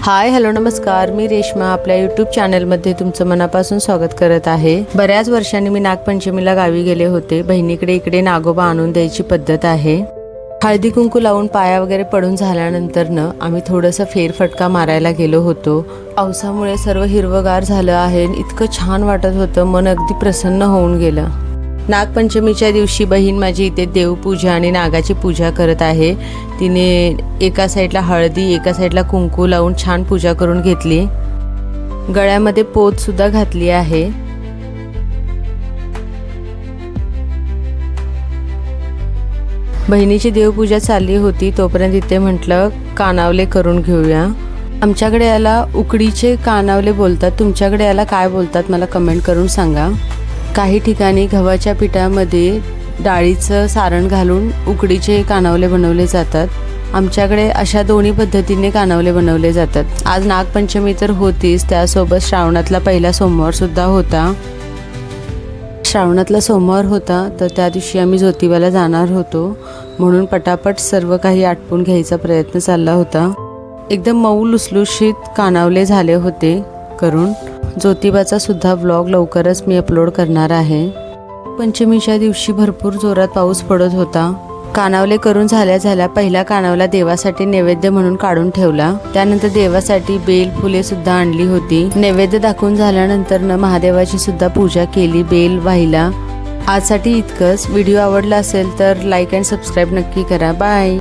Hi hello नमस्कार, मी रेश्मा आपल्या YouTube चॅनलमध्ये तुमचं मनापासून स्वागत करत आहे। बऱ्याच वर्षांनी मी नागपंचमीला गावी गेले होते। बहिणीकडे इकडे नागोबा आणून द्यायची पद्धत आहे। हळदी कुंकू लावून पाया वगैरे पडून झाल्यानंतर आम्ही थोडंसं फेरफटका मारायला गेलो होतो। पावसामुळे सर्व हिरवगार झालं आहे। इतकं छान वाटत होतं, मन अगदी प्रसन्न होऊन गेलं। नागपंचमीच्या दिवशी बहीण माझी इथे देवपूजा आणि नागाची पूजा करत आहे। तिने एका साईडला हळदी एका साईडला कुंकू लावून छान पूजा करून घेतली। गळ्यामध्ये पोत सुद्धा घातली आहे। बहिणीची देवपूजा चालली होती तोपर्यंत इथे म्हटलं कानावले करून घेऊया। आमच्याकडे याला उकडीचे कानावले बोलतात, तुमच्याकडे याला काय बोलतात मला कमेंट करून सांगा। काही ठिकाणी गव्हाच्या पिठामध्ये डाळीचं सारण घालून उकडीचे कानावले बनवले जातात। आमच्याकडे अशा दोन्ही पद्धतीने कानावले बनवले जातात। आज नागपंचमी तर होतीच, त्यासोबत श्रावणातला पहिला सोमवार सुद्धा होता। श्रावणातला सोमवार होता तर त्या दिवशी आम्ही ज्योतिबाला जाणार होतो, म्हणून पटापट सर्व काही आटपून घ्यायचा प्रयत्न चालला होता। एकदम मऊ लुसलुशीत कानावले झाले होते करून। ज्योतिबाचा सुद्धा व्लॉग लवकरच मी अपलोड करणार आहे। पंचमीच्या दिवशी भरपूर जोरात पाऊस पडत होता। कानावले करून झाल्या पहिला कानावला देवासाठी नैवेद्य म्हणून काढून ठेवला। त्यानंतर देवासाठी बेल फुले सुद्धा आणली होती। नैवेद्य दाखवून झाल्यानंतर महादेवाची सुद्धा पूजा केली बेल वाहिला। आजसाठी इतकंच। व्हिडिओ आवडला असेल तर लाईक अँड सबस्क्राईब नक्की करा। बाय।